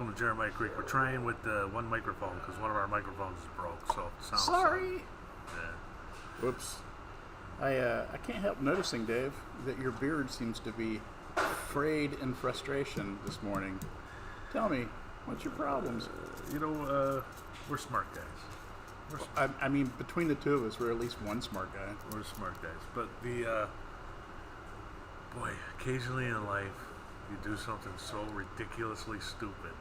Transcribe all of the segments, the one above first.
welcome to Jeremiah Creek. We're trying with one microphone because one of our microphones is broke, so sound. Sorry. Yeah. Whoops. I can't help noticing, Dave, that your beard seems to be frayed in frustration this morning. Tell me, what's your problems? We're smart guys. I mean, between the two of us, we're at least one smart guy. We're smart guys. But occasionally in life, you do something so ridiculously stupid.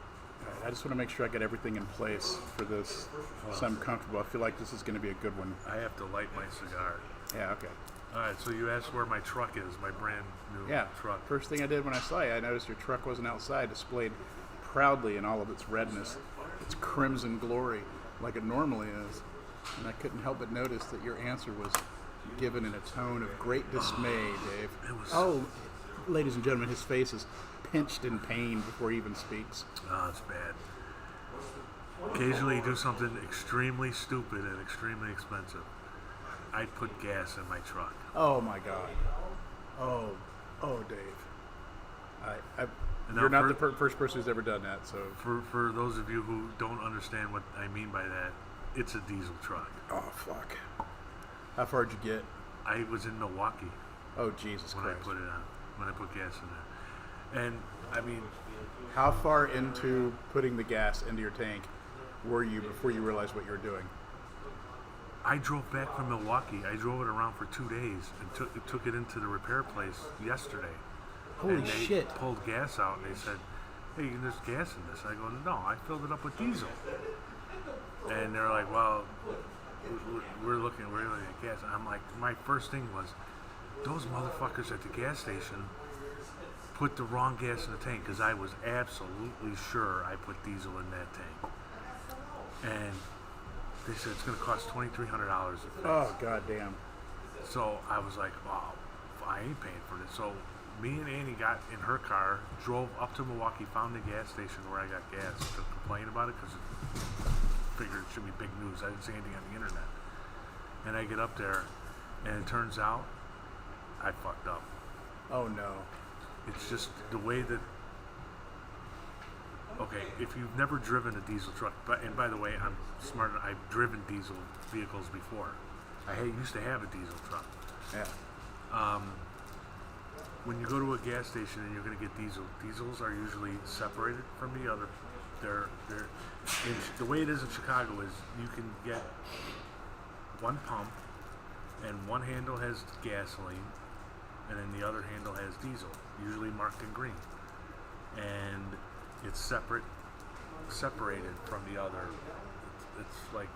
All right, I just want to make sure I get everything in place for this, so I'm comfortable. I feel like this is going to be a good one. I have to light my cigar. Yeah, okay. All right, so you asked where my truck is, my brand new truck. First thing I did when I saw you, I noticed your truck wasn't outside, displayed proudly in all of its redness, its crimson glory, like it normally is. And I couldn't help but notice that your answer was given in a tone of great dismay, Dave. Ladies and gentlemen, his face is pinched in pain before he even speaks. Oh, it's bad. Occasionally you do something extremely stupid and extremely expensive. I put gas in my truck. Oh my God. Oh, Dave. You're not the first person who's ever done that. So for those of you who don't understand what I mean by that, it's a diesel truck. Oh fuck. How far did you get? I was in Milwaukee. Oh Jesus Christ. When I put gas in there. And I mean, how far into putting the gas into your tank were you before you realized what you were doing? I drove back from Milwaukee. I drove it around for 2 days and took it into the repair place yesterday. Holy shit. They pulled gas out and they said, hey, there's gas in this. I go, no, I filled it up with diesel. And they're like, well, we're looking at gas. I'm like, my first thing was, those motherfuckers at the gas station put the wrong gas in the tank because I was absolutely sure I put diesel in that tank. And they said it's going to cost $2,300. Oh, goddamn. So I was like, wow, I ain't paying for this. So me and Annie got in her car, drove up to Milwaukee, found the gas station where I got gas to complain about it because I figured it should be big news. I didn't see anything on the internet. And I get up there, and it turns out I fucked up. Oh, no. It's just the way that... Okay, if you've never driven a diesel truck, and by the way, I'm smart. I've driven diesel vehicles before. I used to have a diesel truck. Yeah. When you go to a gas station and you're going to get diesel, diesels are usually separated from the other. The way it is in Chicago is you can get one pump, and one handle has gasoline, and then the other handle has diesel, usually marked in green, and it's separated from the other. It's like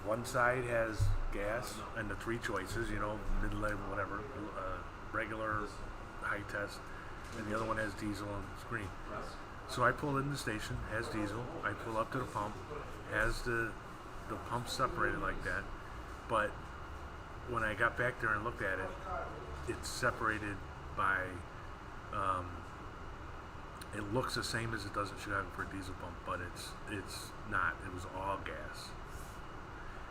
one side has gas and the three choices, mid-level, whatever, regular, high test, and the other one has diesel and it's green. So I pull in the station, has diesel. I pull up to the pump, has the pump separated like that. But when I got back there and looked at it, it's separated by. It looks the same as it does in Chicago for a diesel pump, but it's not. It was all gas.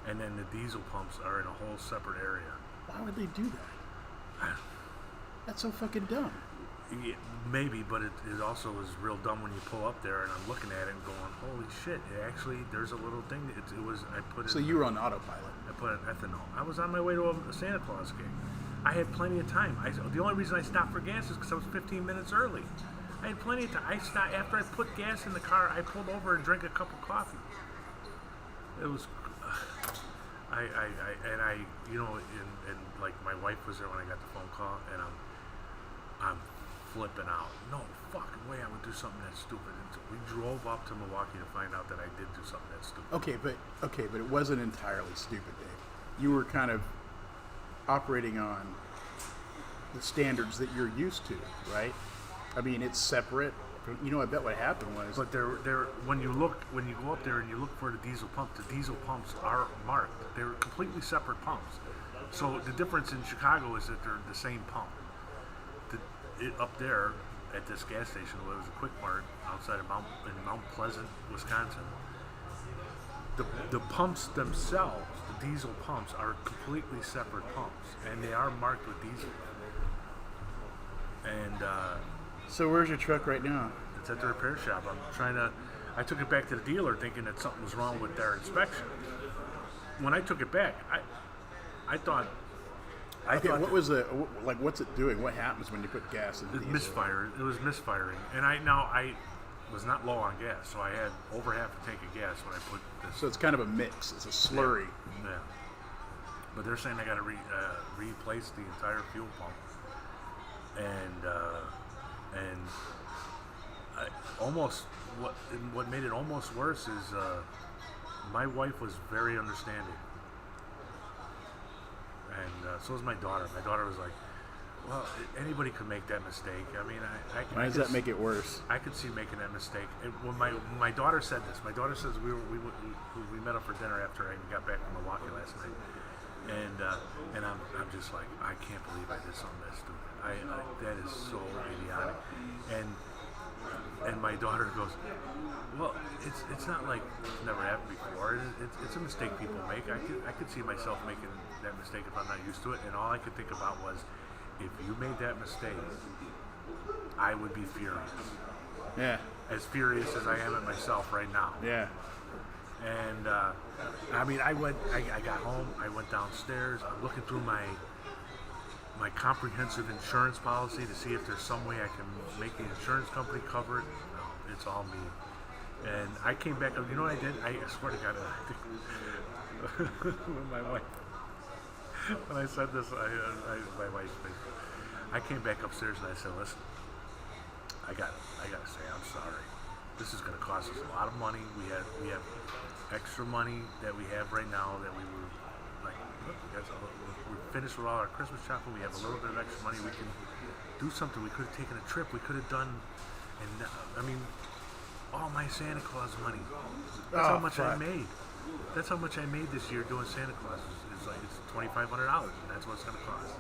And then the diesel pumps are in a whole separate area. Why would they do that? That's so fucking dumb. Yeah, maybe, but it also is real dumb when you pull up there and I'm looking at it and going, holy shit, there's a little thing. So you were on autopilot. I put in ethanol. I was on my way to a Santa Claus gig. I had plenty of time. The only reason I stopped for gas is because I was 15 minutes early. I had plenty of time. I stopped after I put gas in the car. I pulled over and drank a cup of coffee. It was, like my wife was there when I got the phone call, and I'm flipping out. No fucking way I would do something that stupid. And we drove up to Milwaukee to find out that I did do something that stupid. Okay, but it wasn't entirely stupid, Dave. You were kind of operating on the standards that you're used to, right? I mean, it's separate. I bet what happened was. But when you go up there and you look for the diesel pumps are marked. They're completely separate pumps. So the difference in Chicago is that they're the same pump. Up there at this gas station, where it was a Quick Mart outside of Mount Pleasant, Wisconsin, the pumps themselves, the diesel pumps, are completely separate pumps, and they are marked with diesel. And so where's your truck right now? It's at the repair shop. I took it back to the dealer thinking that something was wrong with their inspection. When I took it back, I thought What was what's it doing? What happens when you put gas in the diesel? misfire. It was misfiring, and I was not low on gas, so I had over half a tank of gas when I put this. So it's kind of a mix. It's a slurry. Yeah. But they're saying I got to replace the entire fuel pump, and what made it almost worse is my wife was very understanding, and so was my daughter. My daughter was like, "Well, anybody could make that mistake. I mean, Why does that make it worse? I could see making that mistake." And when my daughter said this, my daughter says we met up for dinner after I got back from Milwaukee last night, and I'm just like, I can't believe I did something that stupid. That is so idiotic, and my daughter goes, "Well, it's not like it's never happened before. It's a mistake people make. I could see myself making that mistake if I'm not used to it." And all I could think about was, if you made that mistake, I would be furious. Yeah. As furious as I am at myself right now. Yeah. And I mean, I got home. I went downstairs. I'm looking through my comprehensive insurance policy to see if there's some way I can make the insurance company cover it. No, it's all me. And I came back. You know what I did? I swear to God, when I said this, my wife. I came back upstairs and I said, "Listen, I gotta say I'm sorry. This is going to cost us a lot of money. We have extra money that we have right now that we were like, look, we're finished with all our Christmas shopping. We have a little bit of extra money. We can do something. We could have taken a trip. We could have done, and I mean, all my Santa Claus money. That's how much I made. That's how much I made this year doing Santa Claus. It's like it's $2,500, and that's what it's going to cost."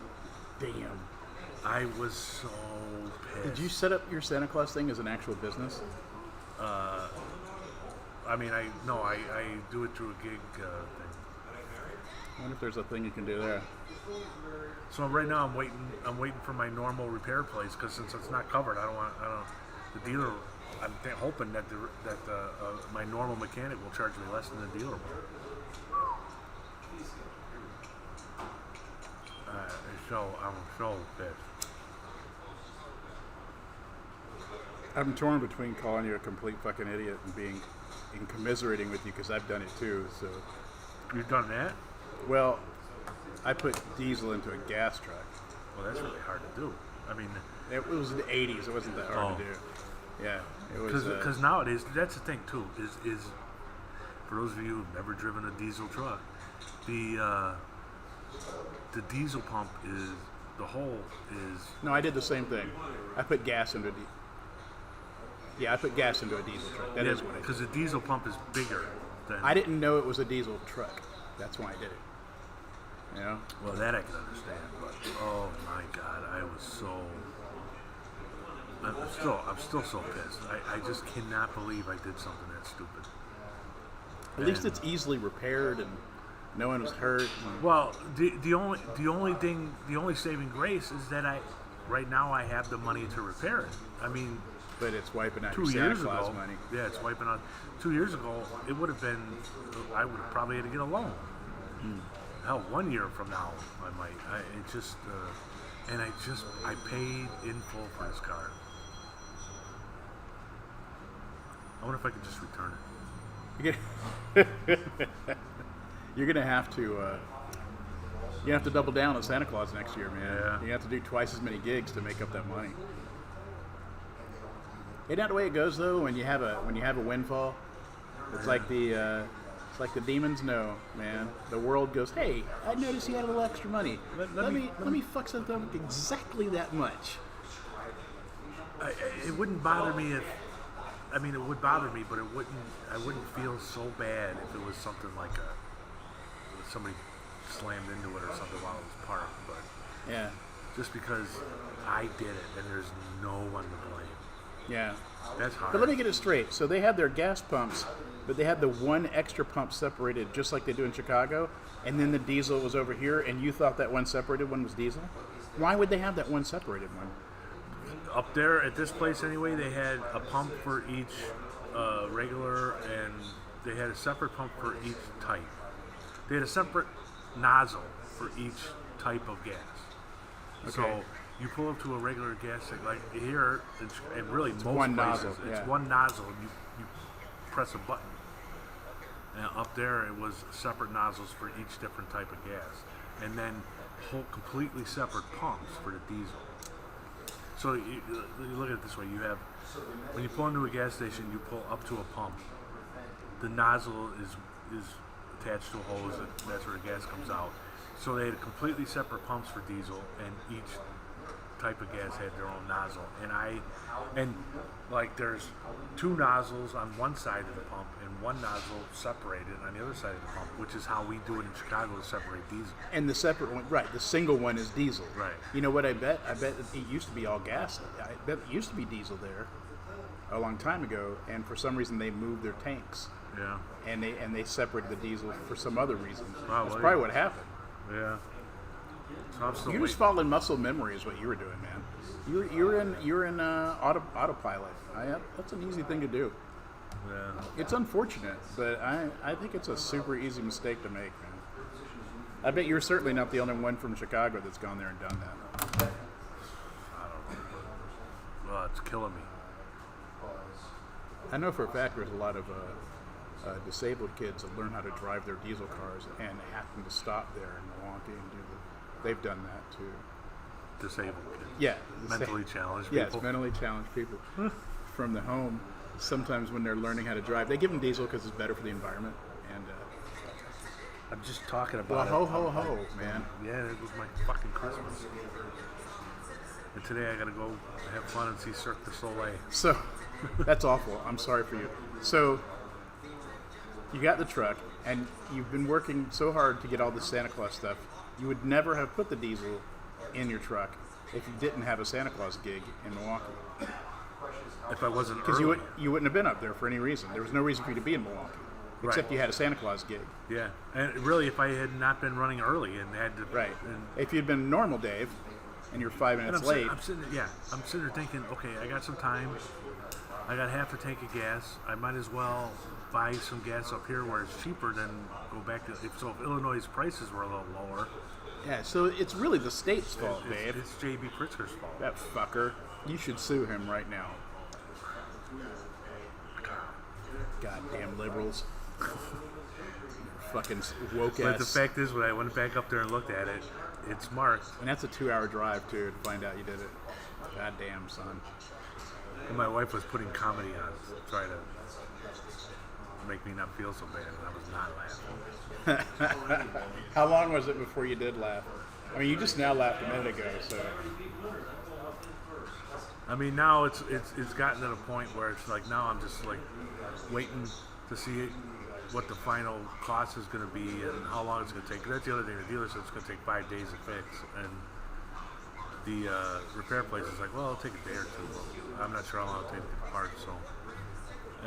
Damn. I was so pissed. Did you set up your Santa Claus thing as an actual business? I mean, I do it through a gig thing. I wonder if there's a thing you can do there. So right now I'm waiting for my normal repair place, because since it's not covered, the dealer. I'm hoping that my normal mechanic will charge me less than the dealer will. I'm so pissed. I'm torn between calling you a complete fucking idiot and commiserating with you, because I've done it too. So. You've done that? Well, I put diesel into a gas truck. Well, that's really hard to do. I mean, it was in the 80s. It wasn't that hard to do. Yeah, it was. Because nowadays, that's the thing too. Is for those of you who've never driven a diesel truck, the diesel pump is the hole is. No, I did the same thing. I put gas into I put gas into a diesel truck. That is what I did. Because the diesel pump is bigger than. I didn't know it was a diesel truck. That's why I did it. You know? Well, that I can understand, but oh my God, I was so. I'm still so pissed. I just cannot believe I did something that stupid. At least it's easily repaired and no one was hurt. Well, the only saving grace is that right now I have the money to repair it. I mean, but it's wiping out 2 your Santa years Claus ago, money. Yeah, it's wiping out. 2 years ago, it would have been. I would have probably had to get a loan. Hell, 1 year from now, I might. I paid in full for this car. I wonder if I could just return it. You're gonna have to. You have to double down on Santa Claus next year, man. Yeah. You have to do twice as many gigs to make up that money. Isn't that the way it goes though? When you have a windfall, it's like the demons know, man. The world goes, "Hey, I noticed you had a little extra money. Let me fuck something up exactly that much." It wouldn't bother me if. I mean, it would bother me, but I wouldn't feel so bad if it was something like somebody slammed into it or something while it was parked. But yeah, just because I did it and there's no one to blame. Yeah, that's hard. But let me get it straight. So they had their gas pumps, but they had the one extra pump separated, just like they do in Chicago, and then the diesel was over here, and you thought that one separated one was diesel? Why would they have that one separated one? up there at this place anyway, they had a pump for each regular, and they had a separate pump for each type. They had a separate nozzle for each type of gas. Okay. So you pull up to a regular gas station, like here, and really most one places, nozzle, it's yeah. one nozzle, and you press a button. And up there, it was separate nozzles for each different type of gas, and then whole completely separate pumps for the diesel. So you look at it this way: you have, when you pull into a gas station, you pull up to a pump. The nozzle is attached to a hose, and that's where the gas comes out. So they had completely separate pumps for diesel, and each type of gas had their own nozzle. And like there's two nozzles on one side of the pump and one nozzle separated on the other side of the pump, which is how we do it in Chicago to separate diesel. And the separate one, right? The single one is diesel. Right. You know what? I bet it used to be all gas. I bet it used to be diesel there a long time ago, and for some reason they moved their tanks. Yeah. And they separated the diesel for some other reason. Probably. That's probably what happened. Yeah. So I'm still You just following muscle memory is what you were doing, man. You're in autopilot. That's an easy thing to do. Yeah. It's unfortunate, but I think it's a super easy mistake to make, man. I bet you're certainly not the only one from Chicago that's gone there and done that. I don't know. Well, it's killing me. I know for a fact there's a lot of disabled kids that learn how to drive their diesel cars and happen to stop there in Milwaukee and they've done that too. Disabled kids. Yeah. Mentally challenged people. Yes, mentally challenged people from the home. Sometimes when they're learning how to drive, they give them diesel because it's better for the environment. And I'm just talking well, about ho it. ho ho, man. Yeah, it was my fucking Christmas. And today I gotta go have fun and see Cirque du Soleil. So that's awful. I'm sorry for you. So you got the truck, and you've been working so hard to get all the Santa Claus stuff. You would never have put the diesel in your truck if you didn't have a Santa Claus gig in Milwaukee. If I wasn't Because early. you wouldn't have been up there for any reason. There was no reason for you to be in Milwaukee, except Right. you had a Santa Claus gig. Yeah, and really, if I had not been running early and had to, Right. and, If you'd been normal, Dave, and you're 5 and minutes I'm, late, I'm sitting there thinking, okay, I got some time. I got half a tank of gas. I might as well buy some gas up here where it's cheaper than go back to. If Illinois' prices were a little lower, yeah. So it's really the state's fault, Dave. it's J.B. Pritzker's fault. That fucker. You should sue him right now. Goddamn liberals. Fucking woke But the ass. fact is, when I went back up there and looked at it, it's marked. And that's a 2-hour drive too to find out you did it. Goddamn, son. And my wife was putting comedy on to try to make me not feel so bad, and I was not laughing. How long was it before you did laugh? I mean, you just now laughed a minute ago, so. I mean, now it's gotten to the point where it's like now I'm just like waiting to see what the final cost is going to be and how long it's going to take. That's the other thing. The dealer said it's going to take 5 days to fix, and the repair place is like, well, it'll take a day or two. I'm not sure how long it'll take to get the parts. So,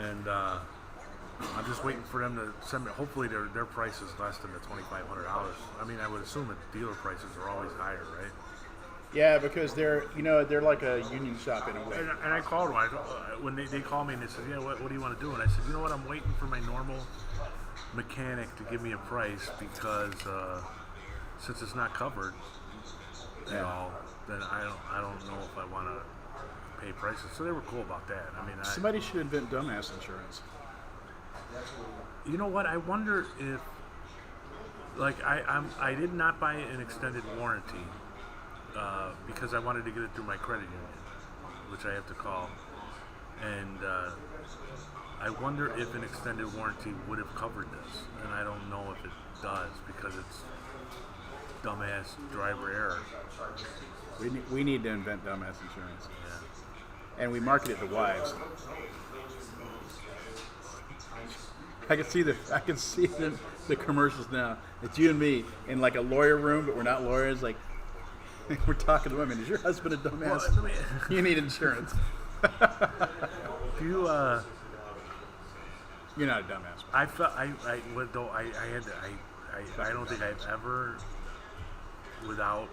and I'm just waiting for them to send me. Hopefully, their price is less than the $2,500. I mean, I would assume that dealer prices are always higher, right? Yeah, because they're like a union shop in a way. And I called one. When they called me and they said, yeah, what do you want to do? And I said, you know what, I'm waiting for my normal mechanic to give me a price because since it's not covered at all, then I don't know if I want to pay prices. So they were cool about that. I mean, Somebody should invent dumbass insurance. you know what? I wonder if, like, I did not buy an extended warranty because I wanted to get it through my credit union, which I have to call. And I wonder if an extended warranty would have covered this. And I don't know if it does because it's dumbass driver error. We need to invent dumbass insurance. Yeah. And we market it to wives. I can see the commercials now. It's you and me in like a lawyer room, but we're not lawyers. Like we're talking to women. Is your husband a dumbass? Well, You need insurance. do you, You're not a dumbass. I felt I don't think I've ever, without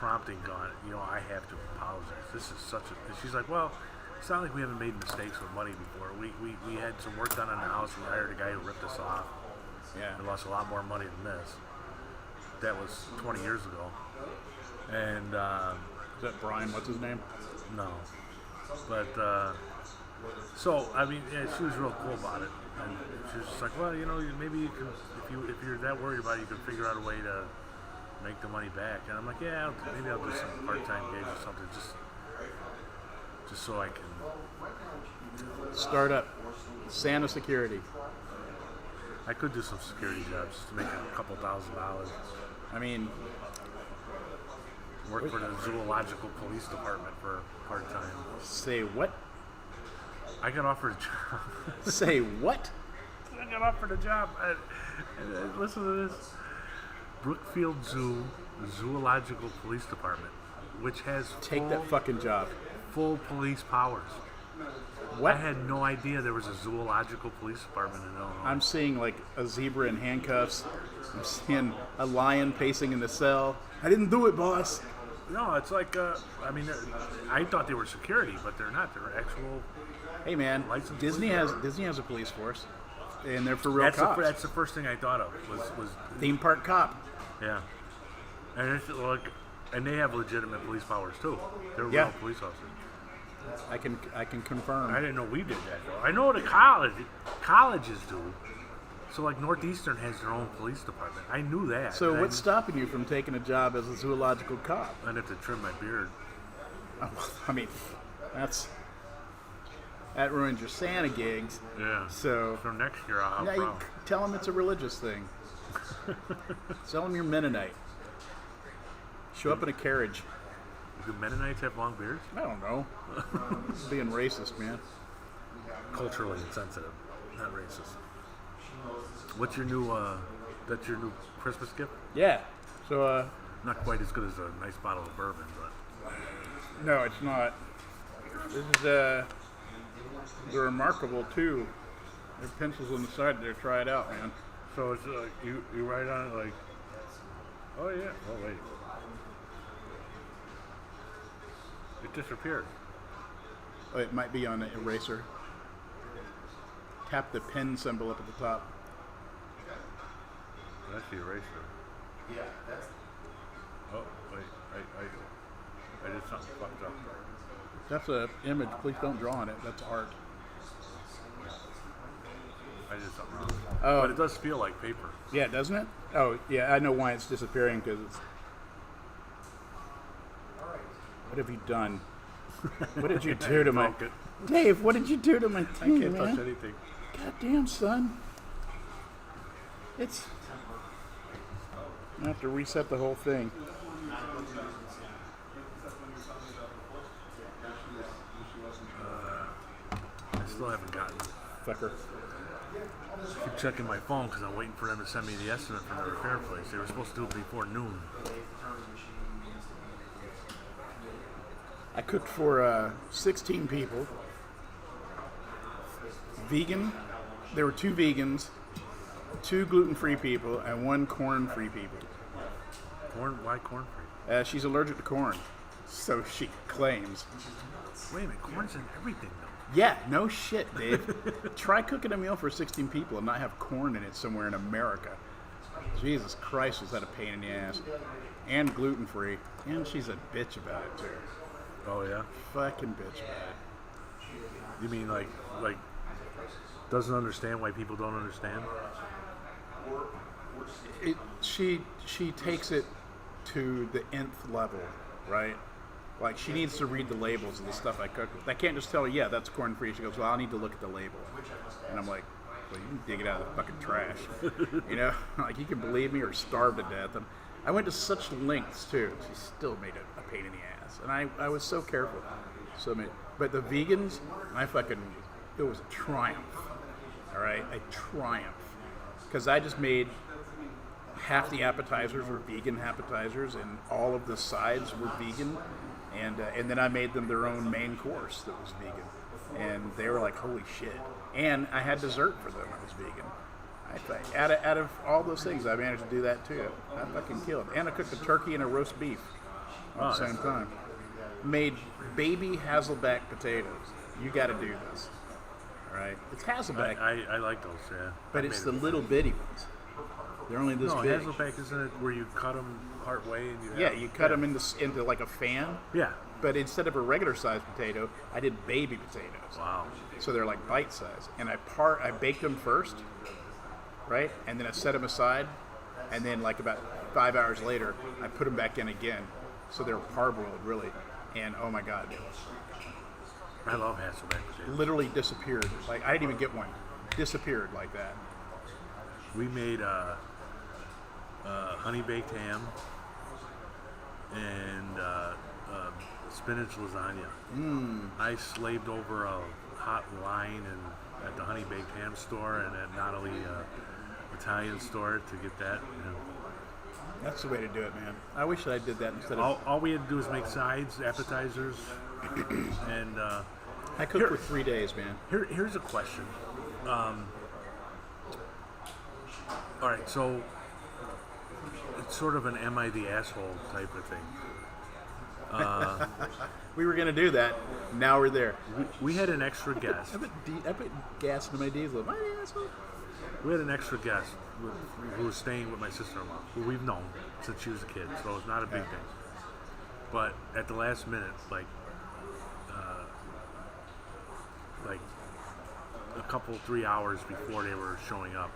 prompting gone, I have to apologize. This is such a... And she's like, well, it's not like we haven't made mistakes with money before. We had some work done on the house. We hired a guy who ripped us off. Yeah. We lost a lot more money than this. That was 20 years ago. And, Is that Brian? What's his name? no. But, so, I mean, yeah, she was real cool about it. And she was just like, well, maybe you can, if you're that worried about it, you can figure out a way to make the money back. And I'm like, yeah, maybe I'll do some part-time gigs or something, just so I can. Start up. Santa Security. I could do some security jobs just to make a couple $1,000. I mean, Work for the zoological police department for part-time. say what? I got offered a job. Say what? I got offered a job. And listen to this. Brookfield Zoo Zoological Police Department, which has Take that fucking job. full police powers. What? I had no idea there was a zoological police department in Illinois. I'm seeing like a zebra in handcuffs. I'm seeing a lion pacing in the cell. I didn't do it, boss. No, it's like, I thought they were security, but they're not. They're actual. Hey man, Licensed Disney police has a police force, and they're for real cops. That's the first thing I thought of was Theme park cop. yeah, and it's like, and they have legitimate police powers too. They're Yeah. real police officers. I can confirm. I didn't know we did that though. I know the colleges do. So like Northeastern has their own police department. I knew that. So And what's stopping you from taking a job as a zoological cop? I'd have to trim my beard. I mean, that ruins your Santa gigs. Yeah. So So next year I'll now have you problems. tell them it's a religious thing. Tell them you're Mennonite. Show up in a carriage. Do Mennonites have long beards? I don't know. Being racist, man. Culturally insensitive, not racist. What's your new? That's your new Christmas gift? Yeah. So Not quite as good as a nice bottle of bourbon, but no, it's not. This is they're remarkable too. There are pencils on the side there. Try it out, man. so it's you write on it like, oh yeah, oh wait, it disappeared. Oh, it might be on an eraser. Tap the pen symbol up at the top. That's the eraser. Yeah, that's Oh wait, I did something fucked up. That's an image. Please don't draw on it. That's art. I did something wrong. Oh. But it does feel like paper. Yeah, doesn't it? Oh, yeah. I know why it's disappearing because it's. What have you done? What did you do to my Broke it. Dave? What did you do to my I team, can't touch man? anything. Goddamn, son. It's. I have to reset the whole thing. I still haven't gotten. Fucker. I keep checking my phone because I'm waiting for them to send me the estimate from the repair place. They were supposed to do it before noon. I cooked for 16 people. Vegan. There were 2 vegans, 2 gluten-free people, and 1 corn-free people. Corn? Why corn free? She's allergic to corn, so she claims. Wait a minute, corn's in everything though. Yeah, no shit, Dave. Try cooking a meal for 16 people and not have corn in it somewhere in America. Jesus Christ, was that a pain in the ass. And gluten-free. And she's a bitch about it, too. Oh yeah. Fucking bitch about it. You mean like doesn't understand why people don't understand? She takes it to the nth level, right? Like, she needs to read the labels of the stuff I cook. I can't just tell her, yeah, that's corn-free. She goes, well, I'll need to look at the label. And I'm like, well, you can dig it out of the fucking trash. You know? Like, you can believe me or starve to death. And I went to such lengths, too. She still made it a pain in the ass. And I was so careful. But the vegans, it was a triumph. All right? A triumph. Because I just made half the appetizers were vegan appetizers, and all of the sides were vegan. And then I made them their own main course that was vegan. And they were like, holy shit. And I had dessert for them that was vegan. Out of all those things, I managed to do that too. I fucking killed. And I cooked a turkey and a roast beef. at the Oh, same that's- time. Made baby Hasselback potatoes. You got to do this. All right? It's Hasselback, I like those, yeah. but I it's made the it. little bitty ones. They're only this No, big. Hazelback, isn't it where you cut them part way and you Yeah, have, you cut them into like a fan. Yeah. But instead of a regular sized potato, I did baby potatoes. Wow. So they're like bite size. And I baked them first, right? And then I set them aside. And then like about 5 hours later, I put them back in again. So they're parboiled, really. And oh my God, I love Hasselback potatoes. literally disappeared. Like I didn't even get one. Disappeared like that. We made honey baked ham and spinach lasagna. I slaved over a hot line at the honey baked ham store and at Natalie Italian store to get that. That's the way to do it, man. I wish that I did that instead of. All we had to do was make sides, appetizers, and I cooked for 3 days, man. here's a question. All right, so it's sort of an "Am I the asshole" type of thing. We were gonna do that. Now we're there. We had an extra guest. I put gas into my diesel. Am I the asshole? We had an extra guest who was staying with my sister-in-law, who we've known since she was a kid, so it's not a big Yeah. thing. But at the last minute, like a couple, 3 hours before they were showing up,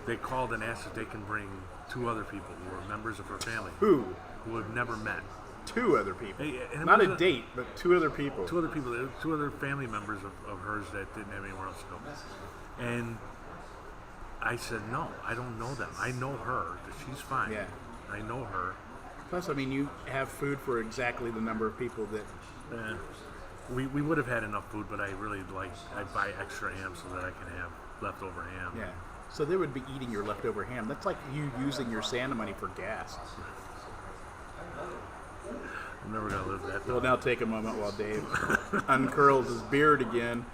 they called and asked if they can bring 2 other people who were members of her family Who? who have never met. 2 other people. Hey, and it Not a wasn't- date, but 2 other people. 2 other people, 2 other family members of hers that didn't have anywhere else to go. And I said, no, I don't know them. I know her. That she's fine. Yeah. I know her. Plus, I mean, you have food for exactly the number of people that. Eh, we would have had enough food, but I really I buy extra ham so that I can have leftover ham. Yeah. So they would be eating your leftover ham. That's like you using your Santa money for gas. I'm never going to live that We'll down. now take a moment while Dave uncurls his beard again.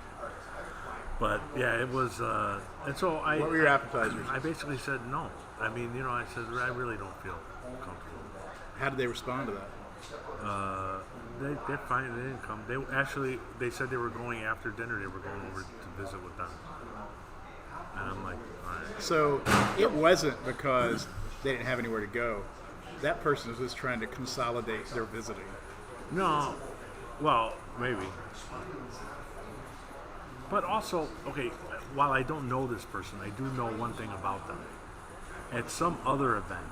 But yeah, it was, and so I... What were your appetizers? I basically said no. I mean, I said, I really don't feel comfortable. How did they respond to that? They're fine. They didn't come. They said they were going after dinner. They were going over to visit with them. And I'm like, all right. So it wasn't because they didn't have anywhere to go. That person was just trying to consolidate their visiting. No, well, maybe. But also, okay, while I don't know this person, I do know one thing about them. At some other event,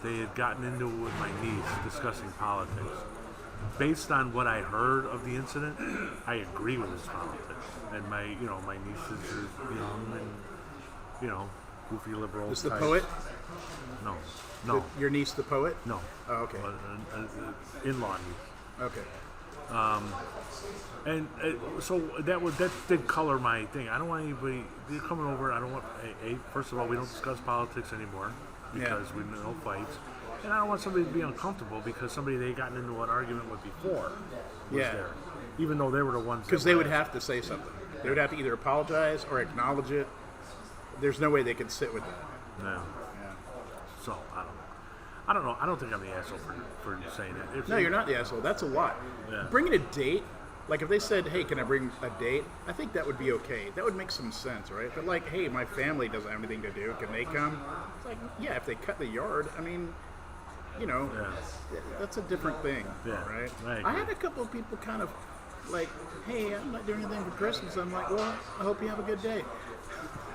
they had gotten into it with my niece discussing politics. Based on what I heard of the incident, I agree with his politics. And my niece is young and, goofy liberal. Is the type. poet? No, Your niece, the poet? no. Oh, okay. But an in-law niece. Okay. And so that did color my thing. I don't want anybody. They're coming over. I don't want. First of all, we don't discuss politics anymore because we no fights. And I don't want somebody to be uncomfortable because somebody they gotten into an argument with before was Yeah. there, even though they were the ones. Because that they were would at- have to say something. They would have to either apologize or acknowledge it. There's no way they could sit with that. No. Yeah. So I don't know. I don't think I'm the asshole for saying it. If No, they- you're not the asshole. That's a lot. Yeah. Bringing a date, like if they said, hey, can I bring a date? I think that would be okay. That would make some sense, right? But like, hey, my family doesn't have anything to do. Can they come? It's like, yeah, if they cut the yard, I mean, Yeah. that's a different thing, Yeah, right? I agree. I had a couple of people kind of like, hey, I'm not doing anything for Christmas. I'm like, well, I hope you have a good day.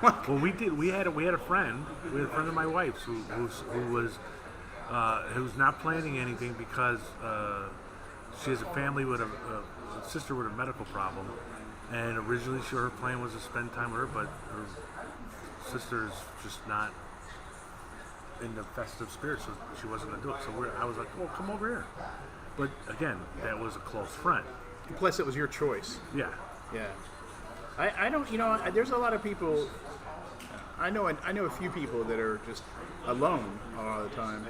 Well, we did. We had a friend. We had a friend of my wife's who was not planning anything because she has a family with a sister with a medical problem, and originally her plan was to spend time with her, but her sister's just not in the festive spirit, so she wasn't going to do it. So I was like, "Oh, come over here." But again, that was a close friend. Plus, it was your choice. Yeah. Yeah, I don't. There's a lot of people. I know a few people that are just alone a lot of the time,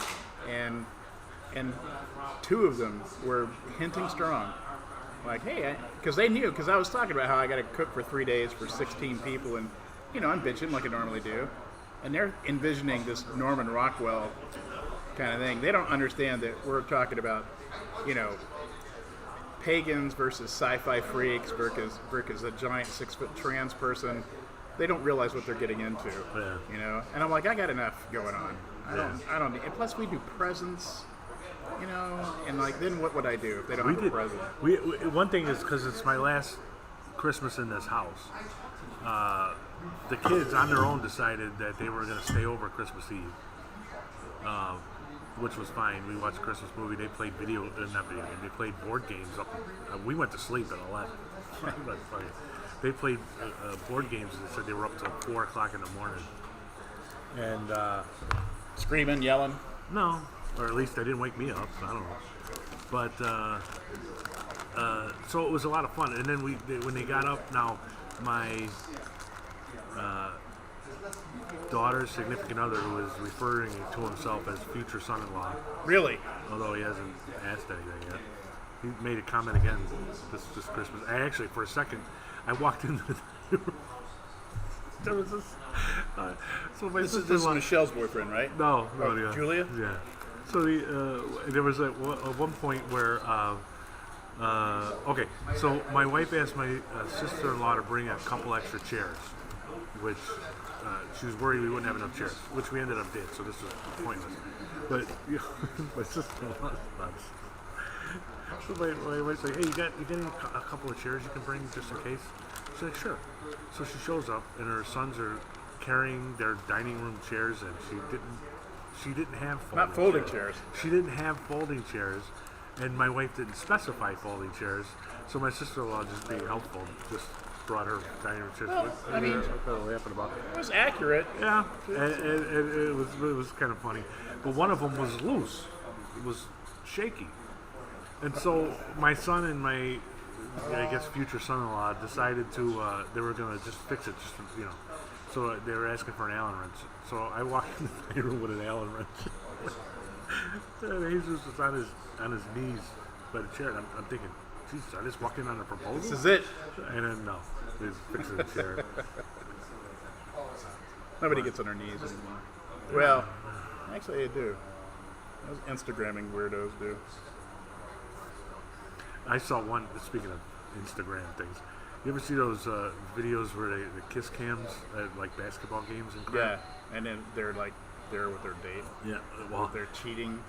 and 2 of them were hinting strong, like, hey, because they knew, because I was talking about how I got to cook for 3 days for 16 people, and I'm bitching like I normally do, and they're envisioning this Norman Rockwell kind of thing. They don't understand that we're talking about, you know, pagans versus sci-fi freaks versus a giant 6-foot trans person. They don't realize what they're getting into, you know. And I'm like, I got enough going on. I don't. And plus, we do presents, you know. And like, then what would I do if they don't have a present? One thing is because it's my last Christmas in this house. The kids on their own decided that they were going to stay over Christmas Eve, which was fine. We watched a Christmas movie. They played not video game. They played board games. We went to sleep at 11. But they played board games and said they were up till 4 o'clock in the morning. And Screaming, yelling. no, or at least they didn't wake me up. I don't know. But so it was a lot of fun. And then when they got up, now my daughter's significant other, who is referring to himself as future son-in-law, Really? although he hasn't asked anything yet. He made a comment again this Christmas. I actually, for a second, I walked into the there was this. So my This is sister-in-law. Michelle's boyfriend, right? No, Oh, yeah. Julia? Yeah. So there was at one point where. Okay, so my wife asked my sister-in-law to bring a couple extra chairs, which she was worried we wouldn't have enough chairs, which we ended up did. So this is pointless. But my sister-in-law is nuts. So my wife's like, "Hey, you got a couple of chairs you can bring just in case?" She's like, "Sure." So she shows up, and her sons are carrying their dining room chairs, and she didn't have Not folding chairs. She didn't have folding chairs, and my wife didn't specify folding chairs. So my sister-in-law, just being helpful, just brought her dining room chairs. Well, I mean, what are they laughing about? It was accurate. Yeah, and it was kind of funny, but one of them was loose. It was shaky, and so my son and my, I guess, future son-in-law decided to they were gonna just fix it, just you know. So they were asking for an Allen wrench. So I walked in the dining room with an Allen wrench. And Jesus was on his knees by the chair, and I'm thinking, Jesus, I just walked in on a proposal. This is it. And then no, he's fixing the chair. Nobody gets on their knees anymore. Well, actually, they do. Those Instagramming weirdos do. I saw one. Speaking of Instagram things, you ever see those videos where the kiss cams at like basketball games and crap? Yeah, and then they're like there with their date. Yeah. Well, Their cheating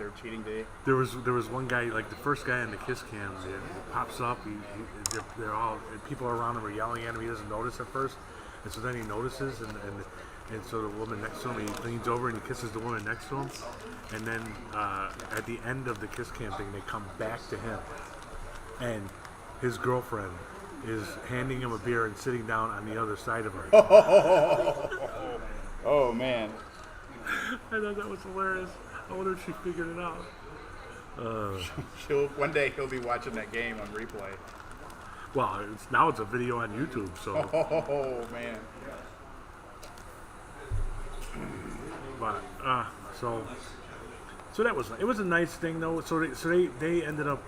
date. there was one guy, like the first guy on the kiss cam. He pops up. They're all people around him are yelling at him. He doesn't notice at first, and so then he notices, and so the woman next to him, he leans over and he kisses the woman next to him, and then at the end of the kiss cam thing, they come back to him, and his girlfriend is handing him a beer and sitting down on the other side of her. Oh man. I thought that was hilarious. I wonder if she figured it out. One day he'll be watching that game on replay. Well, now it's a video on YouTube, so. Oh man. But so that was it was a nice thing though. So they ended up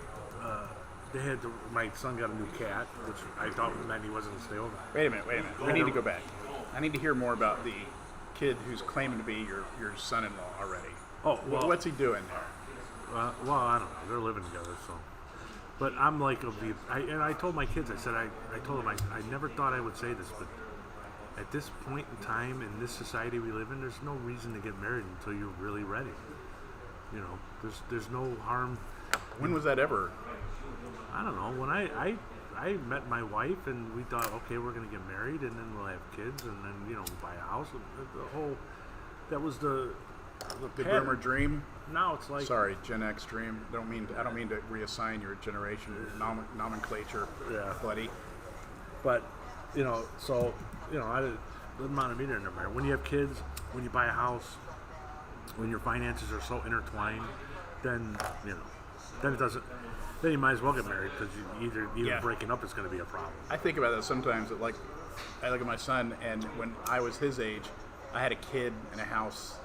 my son got a new cat, which I thought meant he wasn't gonna stay over. Wait a minute. We need to go back. I need to hear more about the kid who's claiming to be your son-in-law already. Oh well, What's he doing there? well I don't know. They're living together, so. But I'm like I told my kids. I said I told them I never thought I would say this, but at this point in time in this society we live in, there's no reason to get married until you're really ready. You know, there's no harm. When was that ever? I don't know. When I met my wife and we thought, okay, we're gonna get married and then we'll have kids and then we'll buy a house. The whole that was the boomer dream. Now it's like Sorry, Gen X dream. I don't mean to reassign your generation nomenclature, buddy. But I doesn't matter to me. They're never married. When you have kids, when you buy a house, when your finances are so intertwined, then then it doesn't. Then you might as well get married because either breaking up is going to be a problem. I think about that sometimes. I look at my son, and when I was his age, I had a kid and a house,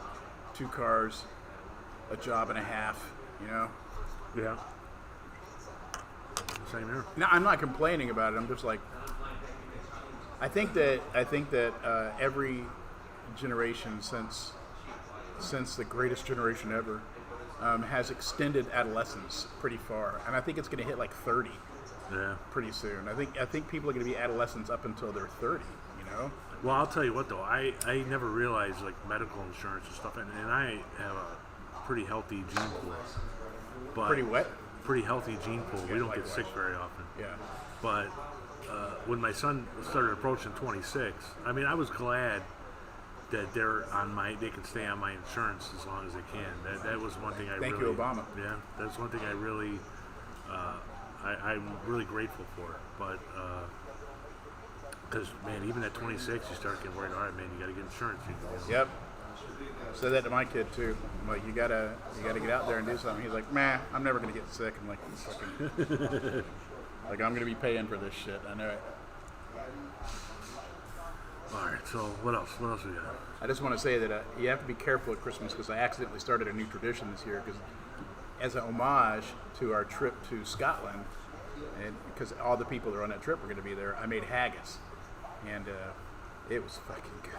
2 cars, a job and a half. Yeah. Same here. Now I'm not complaining about it. I'm just like, I think that every generation since the greatest generation ever has extended adolescence pretty far, and I think it's going to hit like 30 Yeah. pretty soon. I think people are going to be adolescents up until they're 30. You know. Well, I'll tell you what though, I never realized like medical insurance and stuff, and I have a pretty healthy gene pool. But Pretty wet. Pretty healthy gene pool. Yeah, We don't get likewise. sick very often. Yeah. But when my son started approaching 26, I mean, I was glad that they can stay on my insurance as long as they can. That was one thing I Thank really. you, Obama. Yeah, that's one thing I really, I'm really grateful for. But because man, even at 26, you start getting worried. All right, man, you got to get insurance. Yep. Said that to my kid too. I'm like, you gotta get out there and do something. He's like, man, I'm never gonna get sick. I'm like, you fucking, like I'm gonna be paying for this shit. I know it. All right. So what else? What else we got? I just want to say that you have to be careful at Christmas because I accidentally started a new tradition this year because as an homage to our trip to Scotland, and because all the people that are on that trip were going to be there, I made haggis, and it was fucking good.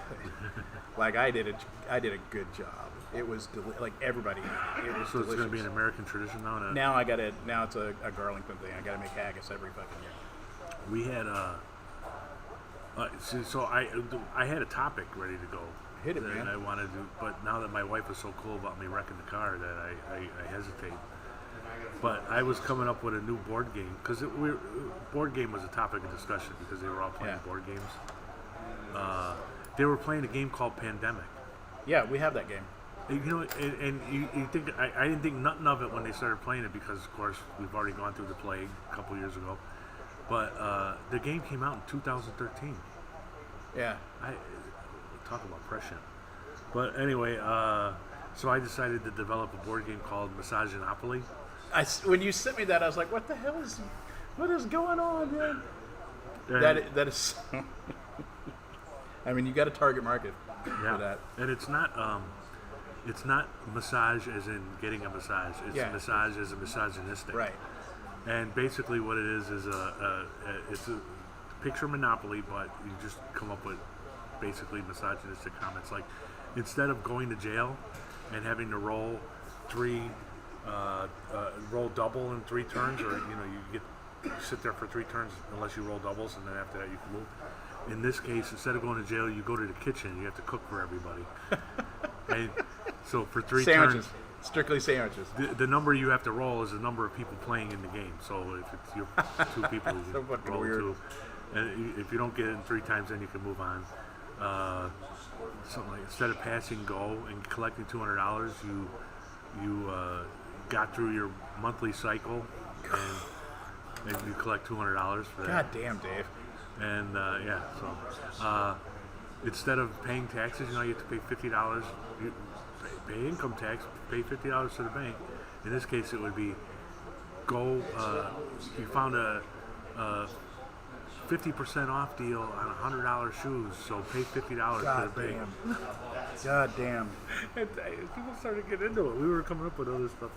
Like I did a good job. It was like everybody. It was So it's delicious. going to be an American tradition now. Now it's a Garlington thing. I got to make haggis every fucking year. We had so I had a topic ready to go. Hit it, that man. I wanted to, but now that my wife is so cool about me wrecking the car, that I hesitate. But I was coming up with a new board game because board game was a topic of discussion because they were all playing Yeah. board games. They were playing a game called Pandemic. Yeah, we have that game. You know, and you think I didn't think nothing of it when they started playing it because, of course, we've already gone through the plague a couple years ago. But the game came out in 2013. Yeah. I talk about prescient. But anyway, so I decided to develop a board game called Misogynopoly. When you sent me that, I was like, what the hell what is going on, man? And, That is so I mean, you got a target market yeah, for that. and it's not massage as in getting a massage. It's Yeah. massage as a misogynistic. Right. And basically, what it is it's a picture Monopoly, but you just come up with basically misogynistic comments. Like instead of going to jail and having to roll roll double in 3 turns, or you sit there for 3 turns unless you roll doubles, and then after that you can move. In this case, instead of going to jail, you go to the kitchen. You have to cook for everybody. And so for 3 Sandwiches. turns. Strictly sandwiches. The number you have to roll is the number of people playing in the game. So if it's your 2 people, you So fucking roll weird. 2. And if you don't get it in 3 times, then you can move on. Something like instead of passing go and collecting $200, you got through your monthly cycle and you collect $200 for that. God damn, Dave. And so instead of paying taxes, you have to pay $50. You pay income tax, pay $50 to the bank. In this case, it would be you found a 50% off deal on $100 shoes, so pay $50 to God the bank. damn. God damn. And people started to get into it. We were coming up with other stuff.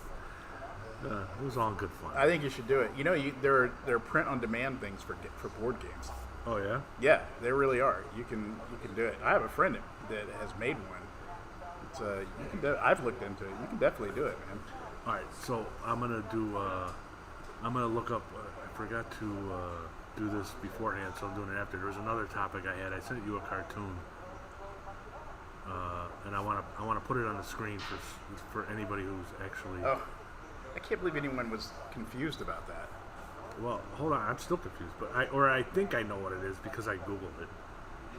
It was all in good fun. I think you should do it. You know, there are print-on-demand things for board games. Oh yeah. Yeah, there really are. You can do it. I have a friend that has made one. It's I've looked into it. You can definitely do it, man. All right, so I'm gonna look up. I forgot to do this beforehand, so I'm doing it after. There was another topic I had. I sent you a cartoon, and I want to put it on the screen for anybody who's actually. Oh, I can't believe anyone was confused about that. Well, hold on, I'm still confused, but I think I know what it is because I googled it.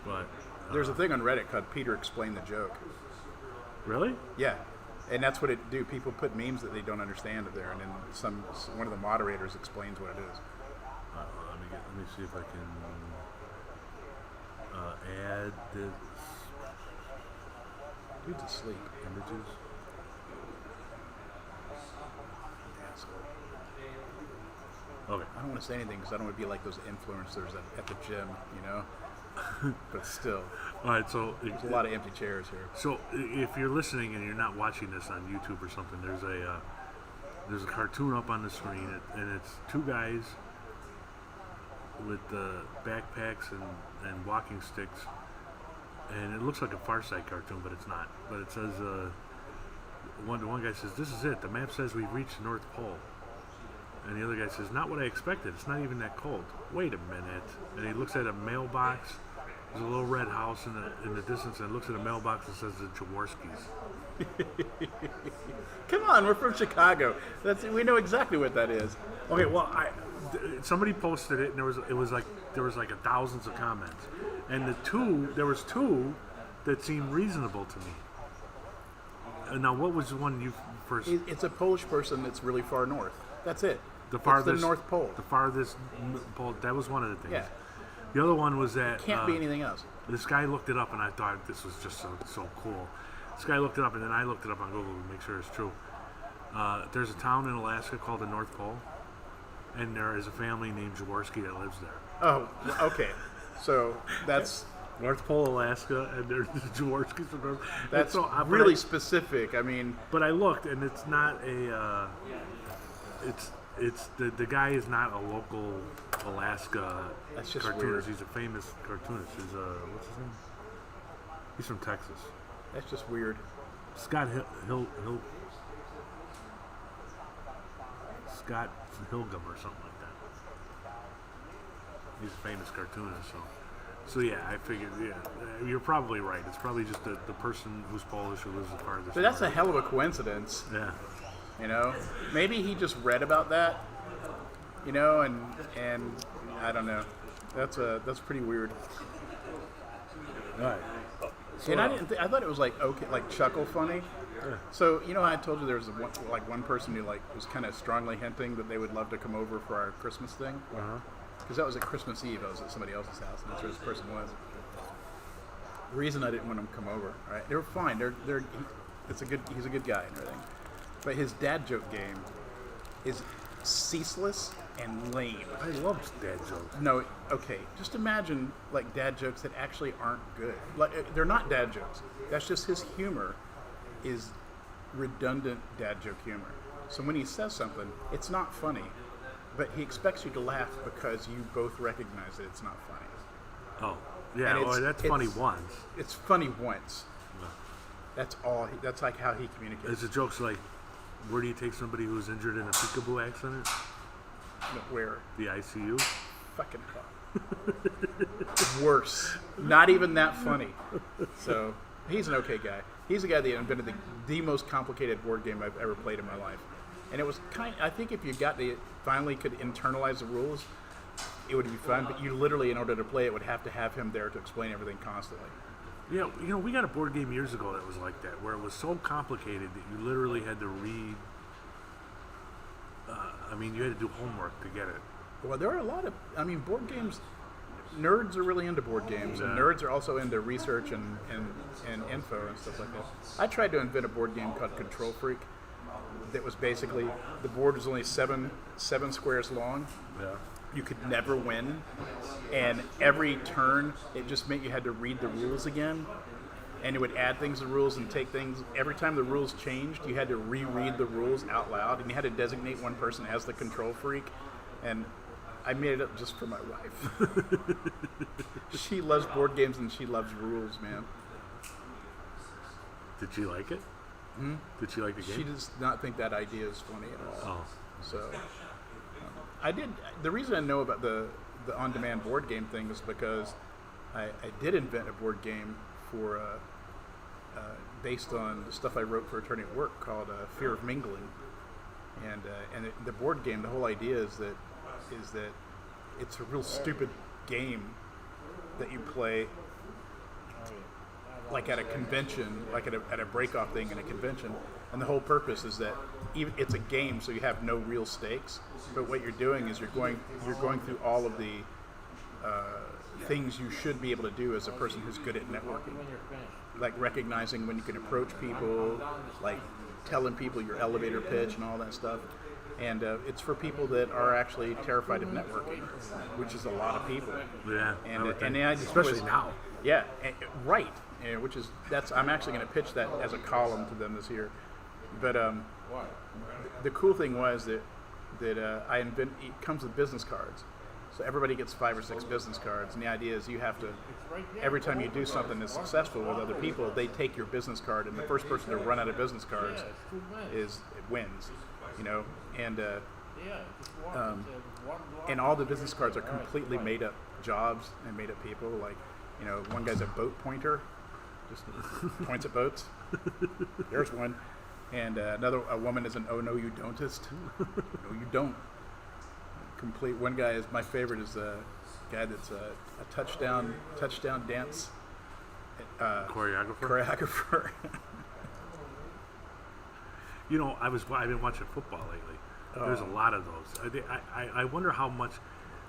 But There's a thing on Reddit called Peter Explained the Joke. really? Yeah, and that's what it do. People put memes that they don't understand there, and then one of the moderators explains what it is. Let me see if I can add this Dude's asleep. images. Okay. I don't want to say anything because I don't want to be like those influencers at the gym, you know. But still, All right, so there's a lot of empty chairs here. So if you're listening and you're not watching this on YouTube or something, there's a cartoon up on the screen, and it's 2 guys with backpacks and walking sticks, and it looks like a Far Side cartoon, but it's not. But it says, one guy says, "This is it. The map says we've reached the North Pole." And the other guy says, "Not what I expected. It's not even that cold." Wait a minute. And he looks at a mailbox. There's a little red house in the distance, and looks at a mailbox that says the Jaworskis. Come on, we're from Chicago. We know exactly what that is. Okay, well, somebody posted it, and there was like thousands of comments, and there was two that seemed reasonable to me. And now, what was the one you first? It's a Polish person that's really far north. That's it. The farthest, it's the North Pole. The farthest pole. That was one of the things. Yeah. The other one was that Can't be anything else. this guy looked it up, and I thought this was just so cool. This guy looked it up, and then I looked it up on Google to make sure it's true. There's a town in Alaska called the North Pole, and there is a family named Jaworski that lives there. Oh, okay. So that's North Pole, Alaska, and there's the Jaworskis from North. that's really specific. I mean, But I looked, and it's not a. It's the guy is not a local Alaska That's just cartoonist. weird. He's a famous cartoonist. He's what's his name? He's from Texas. that's just weird. Scott Scott Hilgum or something like that. He's a famous cartoonist. So yeah, I figured. Yeah, you're probably right. It's probably just the person who's Polish who lives as far as. But that's a hell of a coincidence. Yeah. You know, maybe he just read about that. You know, and I don't know. That's pretty weird. All right. And I thought it was like okay, like chuckle funny. Yeah. So you know, I told you there was one person who like was kind of strongly hinting that they would love to come over for our Christmas thing. Uh-huh. Because that was at Christmas Eve. I was at somebody else's house, and that's where this person was. The reason I didn't want him to come over, right? They were fine. He's a good guy and everything. But his dad joke game is ceaseless and lame. I love dad jokes. No, okay. Just imagine like dad jokes that actually aren't good. Like they're not dad jokes. That's just his humor is redundant dad joke humor. So when he says something, it's not funny, but he expects you to laugh because you both recognize that it's not funny. Oh, yeah. And Well, that's funny once. It's funny once. That's all. That's like how he communicates. It's a joke's like, where do you take somebody who's injured in a peekaboo accident? Where? The ICU. Fucking hell. Worse. Not even that funny. So he's an okay guy. He's the guy that invented the most complicated board game I've ever played in my life. And it was I think if you finally could internalize the rules, it would be fun. But you literally, in order to play it, would have to have him there to explain everything constantly. Yeah, we got a board game years ago that was like that, where it was so complicated that you literally had to read. You had to do homework to get it. Well, there are a lot of, board games, nerds are really into board games, and Yeah. nerds are also into research and info and stuff like that. I tried to invent a board game called Control Freak that was basically, the board was only seven squares long. Yeah. You could never win, and every turn, it just meant you had to read the rules again, and it would add things to the rules and take things. Every time the rules changed, you had to reread the rules out loud, and you had to designate one person as the control freak. And I made it up just for my wife. She loves board games and she loves rules, man. Did she like it? Did she like the game? She does not think that idea is funny at all. Oh. So I did. The reason I know about the on-demand board game thing is because I did invent a board game for based on the stuff I wrote for Attorney at Work called Fear of Mingling, and the board game. The whole idea is that it's a real stupid game that you play like at a convention, like at a break-off thing in a convention. And the whole purpose is that it's a game, so you have no real stakes. But what you're doing is you're going through all of the things you should be able to do as a person who's good at networking, like recognizing when you can approach people, like telling people your elevator pitch and all that stuff. And it's for people that are actually terrified of networking, which is a lot of people. Yeah. And I just especially now. Yeah, right. Which is I'm actually going to pitch that as a column to them this year. But the cool thing was that it comes with business cards. So everybody gets 5 or 6 business cards, and the idea is you have to, every time you do something that's successful with other people, they take your business card, and the first person to run out of business cards wins, you know, and all the business cards are completely made up jobs and made up people. Like, you know, one guy's a boat pointer, just points at boats. There's one. And a woman is an "oh no you don'tist." No you don't. Complete. One guy is my favorite is a guy that's a touchdown dance choreographer. You know, I've been watching football lately. There's a lot of those. I wonder how much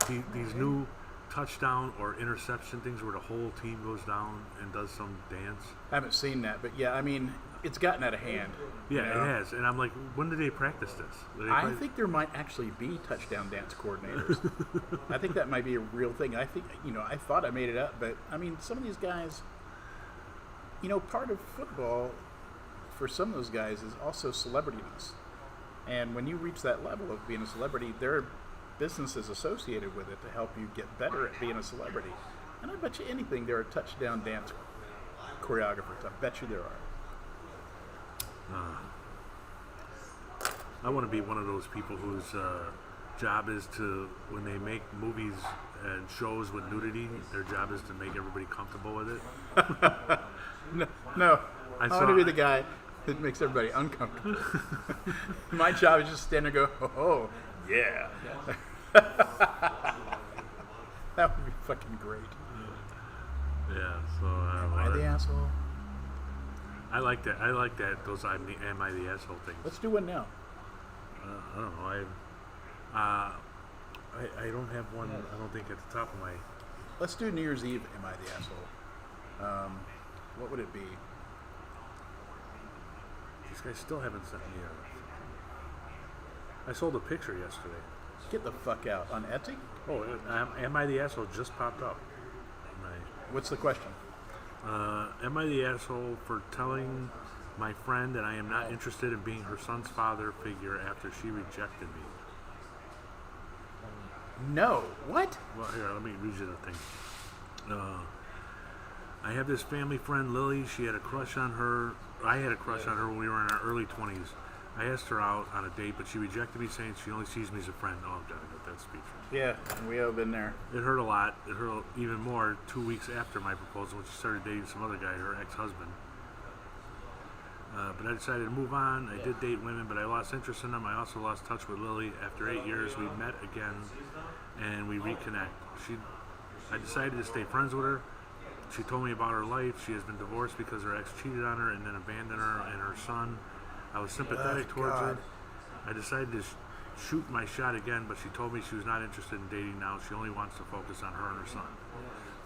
these new touchdown or interception things where the whole team goes down and does some dance. I haven't seen that, but yeah, I mean, it's gotten out of hand. Yeah, you know? It has. And I'm like, when do they practice this? I think there might actually be touchdown dance coordinators. I think that might be a real thing. I think, you know, I thought I made it up, but I mean, some of these guys, you know, part of football for some of those guys is also celebrityness. And when you reach that level of being a celebrity, there are businesses associated with it to help you get better at being a celebrity. And I bet you anything there are touchdown dance choreographers. I bet you there are. I want to be one of those people whose job is to, when they make movies and shows with nudity, their job is to make everybody comfortable with it. No. I want to be the guy that makes everybody uncomfortable. My job is just stand there and go, oh, yeah. That would be fucking great. Yeah, so... Am I the asshole? I like that. Those am I the asshole things. Let's do one now. I don't know. I don't have one, I don't think, at the top of my... Let's do New Year's Eve, am I the asshole? What would it be? These guys still haven't sent me I sold a picture yesterday. Get the fuck out. On Etsy? Oh, am I the asshole just popped up. What's the question? Am I the asshole for telling my friend that I am not interested in being her son's father figure after she rejected me? No. What? Well, here, let me read you the thing. I have this family friend, Lily. She had a crush on her. I had a crush on her when we were in our early 20s. I asked her out on a date, but she rejected me, saying she only sees me as a friend. Oh, I've got to get that speech. Yeah, we have been there. It hurt a lot. It hurt even more 2 weeks after my proposal when she started dating some other guy, her ex-husband. But I decided to move on. I did date women, but I lost interest in them. I also lost touch with Lily. After 8 years, we met again, and we reconnect. I decided to stay friends with her. She told me about her life. She has been divorced because her ex cheated on her and then abandoned her and her son. I was sympathetic towards her. I decided to shoot my shot again, but she told me she was not interested in dating now. She only wants to focus on her and her son.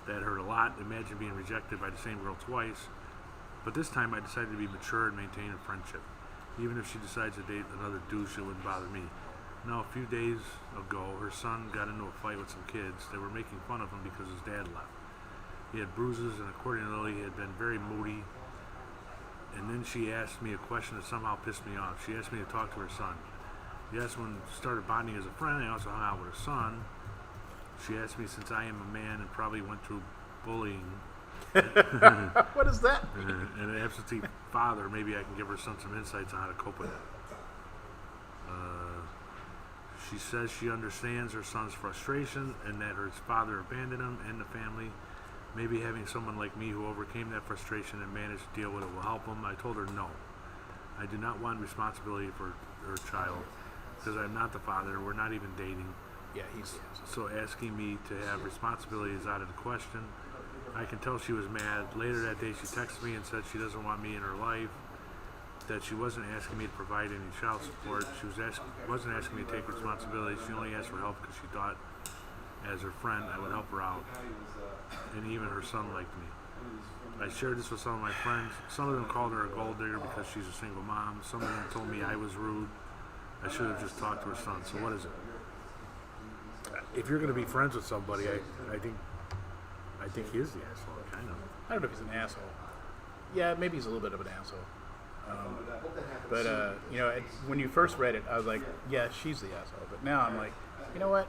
That hurt a lot. Imagine being rejected by the same girl twice. But this time I decided to be mature and maintain a friendship. Even if she decides to date another douche, it wouldn't bother me. Now, a few days ago, her son got into a fight with some kids. They were making fun of him because his dad left. He had bruises, and according to Lily, he had been very moody. And then she asked me a question that somehow pissed me off. She asked me to talk to her son. Yes, when we started bonding as a friend, I also hung out with her son. She asked me, since I am a man and probably went through bullying... What does that mean? And an absentee father, maybe I can give her son some insights on how to cope with it. She says she understands her son's frustration and that her father abandoned him and the family. Maybe having someone like me who overcame that frustration and managed to deal with it will help him. I told her no. I do not want responsibility for her child because I'm not the father. We're not even dating. Yeah, he's... So asking me to have responsibility is out of the question. I can tell she was mad. Later that day she texted me and said she doesn't want me in her life, that she wasn't asking me to provide any child support. She wasn't asking me to take responsibility. She only asked for help because she thought as her friend I would help her out. And even her son liked me. I shared this with some of my friends. Some of them called her a gold digger because she's a single mom. Some of them told me I was rude. I should have just talked to her son. So what is it? If you're going to be friends with somebody, I think he is the asshole, kind of. I don't know if he's an asshole. Yeah, maybe he's a little bit of an asshole. But you know, when you first read it, I was like, yeah, she's the asshole. But now I'm like, you know what?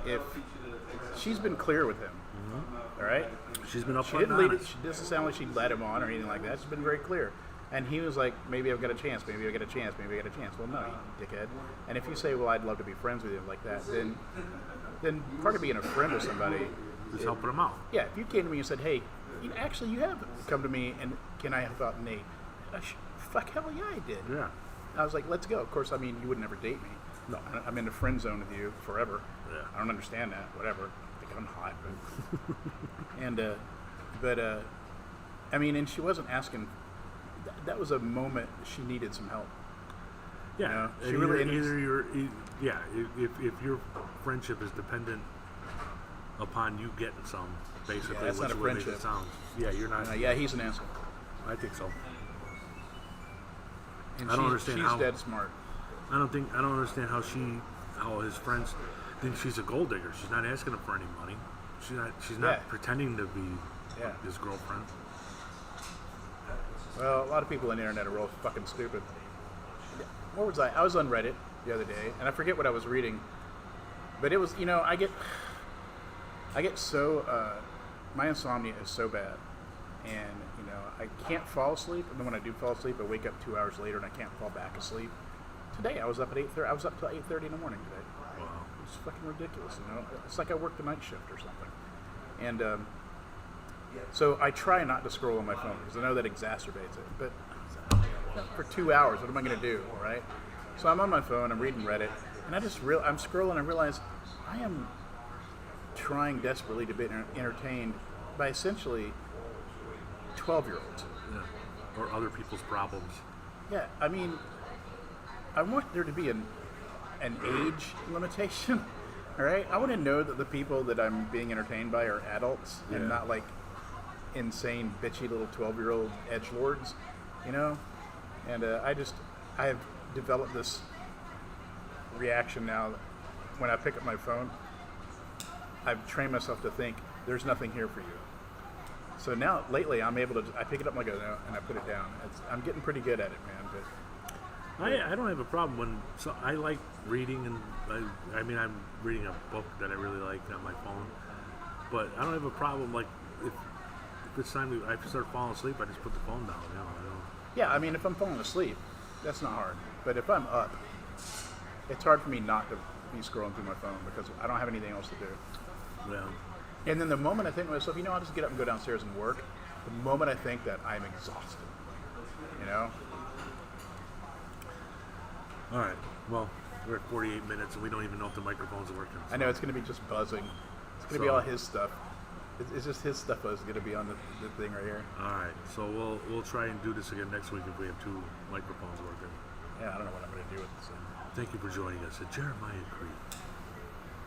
If she's been clear with him, all right? She's been She upfront didn't and lead it. honest. She doesn't sound like she led him on or anything like that. She's been very clear. And he was like, maybe I've got a chance. Maybe I've got a chance. Maybe I got a chance. Well, no, you dickhead. And if you say, well, I'd love to be friends with you like that, then part of being a friend with somebody Just helping them out. yeah, if you came to me and said, hey, you have come to me and can I help out Nate? Fuck, hell yeah, I did. Yeah. I was like, let's go. Of course, I mean, you would never date me. No. I'm in the friend zone with you forever. Yeah. I don't understand that. Whatever. I think I'm hot. But, I mean, and she wasn't asking. That was a moment she needed some help. Yeah. You know, she And really either you're, yeah, if your friendship is dependent upon you getting some, basically, that's which not a is what makes friendship. it sound. Yeah, you're not. Yeah, he's an asshole. I think so. And I don't understand she's how- dead smart. I don't understand how his friends think she's a gold digger. She's not asking him for any money. She's not Yeah. pretending to be Yeah. his girlfriend. Well, a lot of people on the internet are real fucking stupid. Where was I? I was on Reddit the other day, and I forget what I was reading. But it was, I get so, my insomnia is so bad. And, I can't fall asleep. And then when I do fall asleep, I wake up 2 hours later and I can't fall back asleep. Today, I was up at 8:30. I was up till 8:30 in the morning today. Wow. It's fucking ridiculous, It's like I worked the night shift or something. And so I try not to scroll on my phone because I know that exacerbates it. But for 2 hours, what am I going to do, right? So I'm on my phone, I'm reading Reddit, and I'm scrolling, and I realize I am trying desperately to be entertained by essentially 12-year-olds. Yeah. Or other people's problems. Yeah, I mean, I want there to be an age limitation, all right? I want to know that the people that I'm being entertained by are adults Yeah. and not like insane, bitchy little 12-year-old edgelords, And I have developed this reaction now. When I pick up my phone, I've trained myself to think there's nothing here for you. So now, lately, I'm able to. I pick it up and I go, no, and I put it down. I'm getting pretty good at it, man. But I don't have a problem so I like reading, and I'm reading a book that I really like on my phone, but I don't have a problem like if it's time I start falling asleep, I just put the phone down. I don't. yeah, I mean, if I'm falling asleep, that's not hard. But if I'm up, it's hard for me not to be scrolling through my phone because I don't have anything else to do. Yeah. And then the moment I think to myself, I'll just get up and go downstairs and work. The moment I think that, I'm exhausted. All right. Well, we're at 48 minutes, and we don't even know if the microphones are working. I know it's going to be just buzzing. It's going to be all his stuff. It's just his stuff that's going to be on the thing right here. All right. So we'll try and do this again next week if we have two microphones working. Yeah, I don't know what I'm going to do with this thing. Thank you for joining us at Jeremiah Creek.